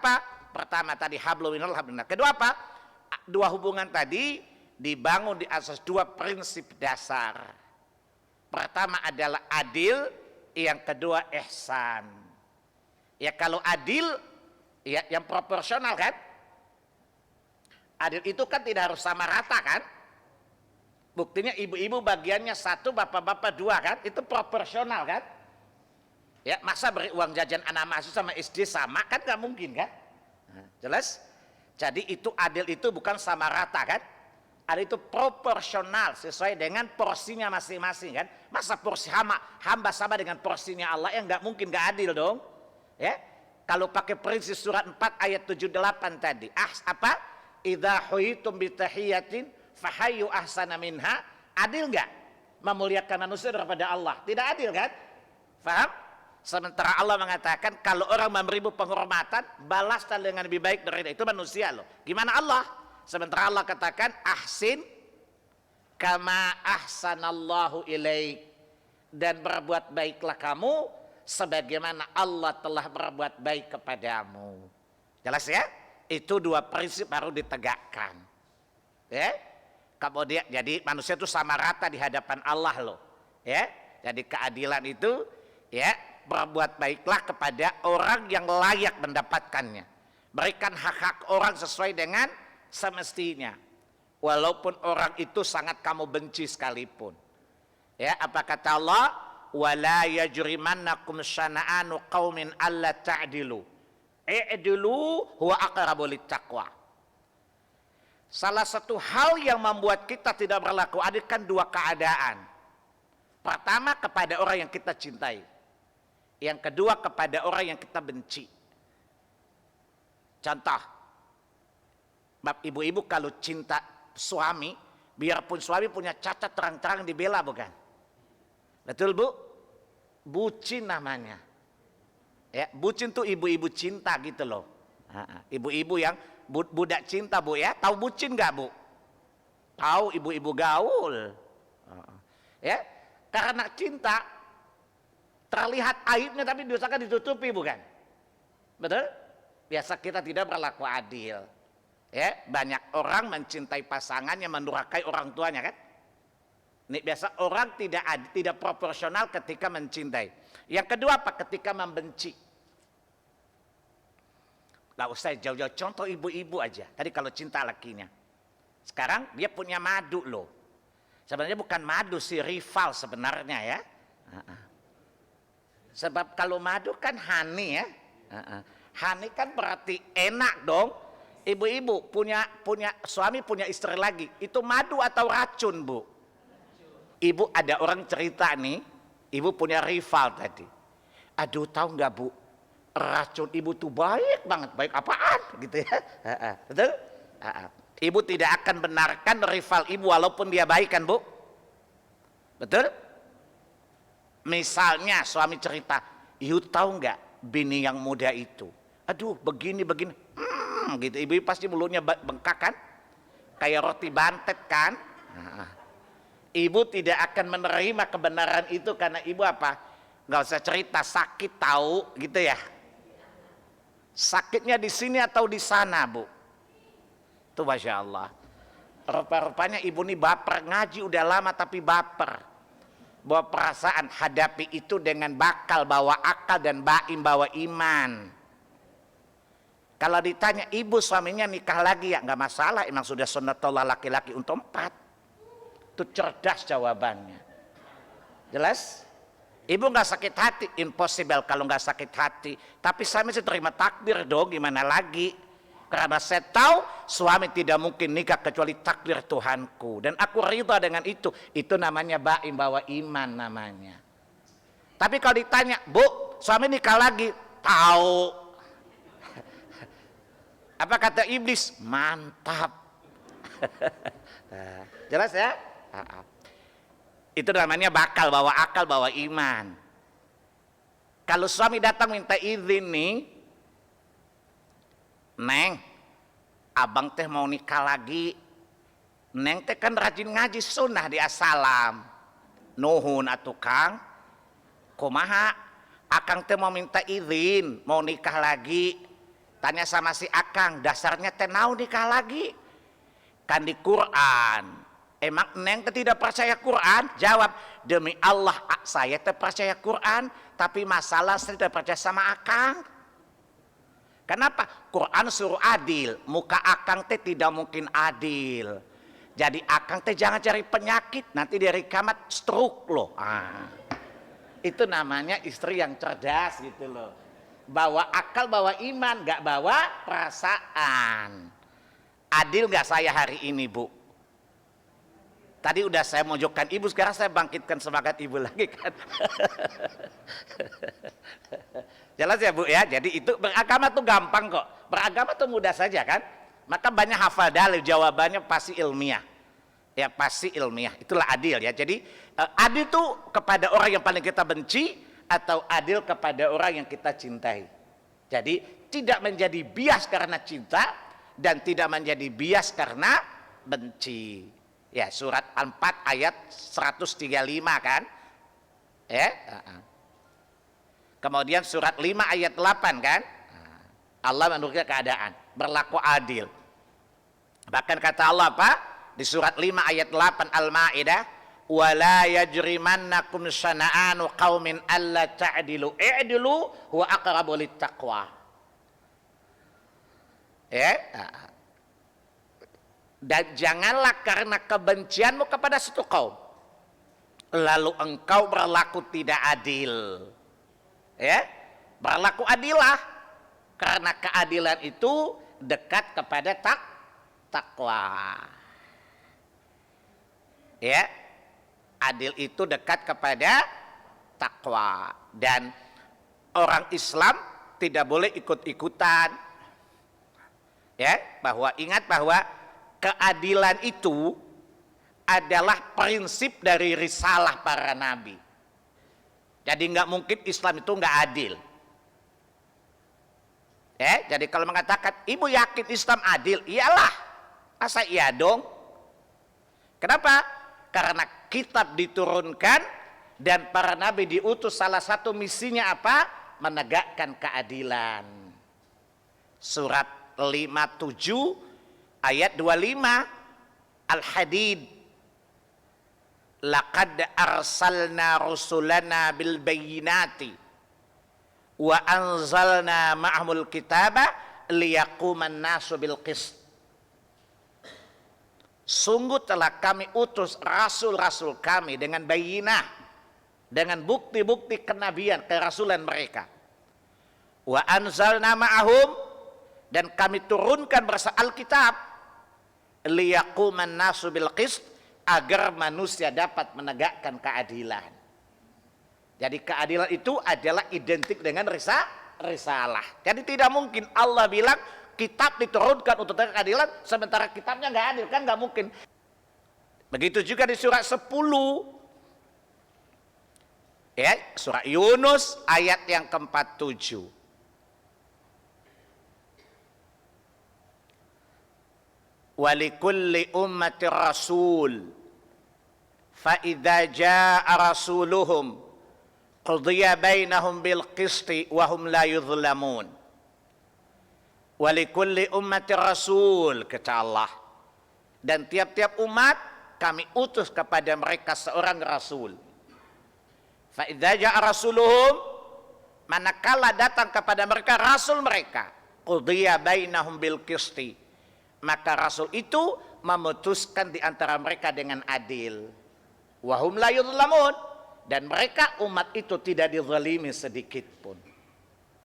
Apa? Pertama tadi hablum minallah hablum. Kedua apa? Dua hubungan tadi dibangun di asas dua prinsip dasar. Pertama adalah adil, yang kedua ihsan. Ya kalau adil, ya yang proporsional kan? Adil itu kan tidak harus sama rata kan? Buktinya ibu-ibu bagiannya satu, bapak-bapak dua kan? Itu proporsional kan? Ya masa beri uang jajan anak mahasiswa sama SD sama kan? Gak mungkin kan? Nah, jelas? Jadi itu adil itu bukan sama rata kan? Adil itu proporsional sesuai dengan porsinya masing-masing kan? Masa porsi hamba sama dengan porsinya Allah, yang nggak mungkin, nggak adil dong. Ya, kalau pakai prinsip surat 4 ayat 78 tadi, apa? Idza huyitum bi tahiyatin fahayyu ahsana minha, adil nggak? Memuliakan manusia daripada Allah, tidak adil kan? Faham? Sementara Allah mengatakan kalau orang memberimu penghormatan, balaslah dengan lebih baik dari itu manusia loh. Gimana Allah? Sementara Allah katakan ahsin kama ahsanallahu ilaik, dan berbuat baiklah kamu sebagaimana Allah telah berbuat baik kepadamu. Jelas ya? Itu dua prinsip baru ditegakkan. Ya? Kemudian jadi manusia itu sama rata di hadapan Allah loh. Ya? Jadi keadilan itu ya, berbuat baiklah kepada orang yang layak mendapatkannya. Berikan hak-hak orang sesuai dengan semestinya. Walaupun orang itu sangat kamu benci sekalipun. Ya, apa kata Allah? Wala yajrimannakum syana'anu qaumin alla ta'dilu. I'dilu huwa aqrabu littaqwa. Salah satu hal yang membuat kita tidak berlaku adil kan dua keadaan. Pertama kepada orang yang kita cintai. Yang kedua kepada orang yang kita benci. Contoh, ibu-ibu kalau cinta suami, biarpun suami punya cacat terang-terang dibela bukan? Betul bu? Bucin namanya. Ya, bucin tuh ibu-ibu cinta gitu loh. Ibu-ibu yang budak cinta bu ya, tahu bucin nggak bu? Tahu ibu-ibu gaul. Ya, karena cinta terlihat aibnya tapi diusahakan ditutupi bukan? Betul? Biasa kita tidak berlaku adil. Ya, banyak orang mencintai pasangannya mendurhakai orang tuanya kan? Ini biasa orang tidak proporsional ketika mencintai. Yang kedua apa? Ketika membenci. Gak usah jauh-jauh, contoh ibu-ibu aja. Tadi kalau cinta lakinya. Sekarang dia punya madu loh. Sebenarnya bukan madu sih, rival sebenarnya ya. Sebab kalau madu kan honey ya. Honey kan berarti enak dong. Ibu-ibu punya suami punya istri lagi. Itu madu atau racun bu? Ibu ada orang cerita nih. Ibu punya rival tadi. Aduh tahu nggak bu? Racun ibu tuh baik banget. Baik apaan? Gitu ya. Betul? Ibu tidak akan benarkan rival ibu walaupun dia baik kan bu? Betul? Misalnya suami cerita, ibu tahu nggak bini yang muda itu? Aduh begini gitu. Ibu pasti mulutnya bengkak kan? Kayak roti bantet kan? Ibu tidak akan menerima kebenaran itu karena ibu apa? Nggak usah cerita, sakit tahu gitu ya. Sakitnya di sini atau di sana bu? Tuh masya Allah. Rupa-rupanya ibu ini baper, ngaji udah lama tapi baper. Bawa perasaan, hadapi itu dengan bakal bawa akal dan baim bawa iman. Kalau ditanya ibu suaminya nikah lagi ya nggak masalah, emang sudah sunnatullah laki-laki untuk 4. Itu cerdas jawabannya. Jelas? Ibu nggak sakit hati, impossible kalau nggak sakit hati. Tapi saya mesti terima takdir dong, gimana lagi? Karena saya tahu suami tidak mungkin nikah kecuali takdir Tuhanku. Dan aku ridha dengan itu. Itu namanya baim bawa iman namanya. Tapi kalau ditanya, bu, suami nikah lagi? Tahu. Apa kata iblis? Mantap. Jelas ya? Itu namanya bakal bawa akal bawa iman. Kalau suami datang minta izin nih, Neng, abang teh mau nikah lagi. Neng teh kan rajin ngaji sunnah di asalam. Nuhun atuh Kang. Kumaha? Akang teh mau minta izin, mau nikah lagi. Tanya sama si Akang, dasarnya tenau nikah lagi. Kan di Quran. Emang Neng tidak percaya Quran? Jawab, demi Allah saya percaya Quran, tapi masalah saya tidak percaya sama Akang. Kenapa? Quran suruh adil, muka Akang tidak mungkin adil. Jadi Akang jangan cari penyakit, nanti dari kiamat stroke loh. Itu namanya istri yang cerdas gitu loh. Bawa akal, bawa iman, gak bawa perasaan. Adil gak saya hari ini, Bu? Tadi udah saya mojokkan ibu, sekarang saya bangkitkan semangat ibu lagi kan. Jelas ya Bu ya, jadi itu beragama tuh gampang kok. Beragama tuh mudah saja kan. Maka banyak hafal dalil, jawabannya pasti ilmiah. Ya pasti ilmiah, itulah adil ya. Jadi adil tuh kepada orang yang paling kita benci, atau adil kepada orang yang kita cintai. Jadi tidak menjadi bias karena cinta, dan tidak menjadi bias karena benci. Ya, surat 4 ayat 135 kan? Ya. Kemudian surat 5 ayat 8 kan? Allah menurunkan keadaan, berlaku adil. Bahkan kata Allah apa? Di surat 5 ayat 8 Al-Maidah, "Wala yajrimannakum syana'anu qaumin alla ta'dilu, i'dilu huwa aqrabu littaqwa." Ya. Dan janganlah karena kebencianmu kepada suatu kaum lalu engkau berlaku tidak adil. Ya, berlaku adillah, karena keadilan itu dekat kepada takwa. Ya, adil itu dekat kepada takwa, dan orang Islam tidak boleh ikut-ikutan. Ya, bahwa ingat bahwa keadilan itu adalah prinsip dari risalah para nabi. Jadi nggak mungkin Islam itu nggak adil. Ya, jadi kalau mengatakan ibu yakin Islam adil, iyalah, masa iya dong? Kenapa? Karena kitab diturunkan dan para nabi diutus, salah satu misinya apa? Menegakkan keadilan. Surat 57 ayat 25 Al-Hadid, laqad arsalna rusulana bil bayyinati wa anzalna ma'ahumul kitaba liyaquman nasu bil qist. Sungguh telah kami utus rasul-rasul kami dengan bayyinah, dengan bukti-bukti kenabian, kerasulan mereka. Wa anzalna ma'ahum, dan kami turunkan bersama Alkitab, liyaquman nasu bil qist, agar manusia dapat menegakkan keadilan. Jadi keadilan itu adalah identik dengan risalah. Jadi tidak mungkin Allah bilang kitab diturunkan untuk keadilan sementara kitabnya nggak adil, kan nggak mungkin. Begitu juga di surat 10 ya, surat Yunus ayat yang ke-47. Walikulli ummati rasul fa idza jaa rasuluhum qudiya bainahum bil qisti wa hum la yuzlamun. Walikulli ummati rasul, kata Allah, dan tiap-tiap umat kami utus kepada mereka seorang rasul. Fa idza jaa rasuluhum, manakala datang kepada mereka rasul mereka, qudiya bainahum bil qisti, maka rasul itu memutuskan di antara mereka dengan adil. Wahum la yuzlamun, dan mereka umat itu tidak dizalimi sedikit pun.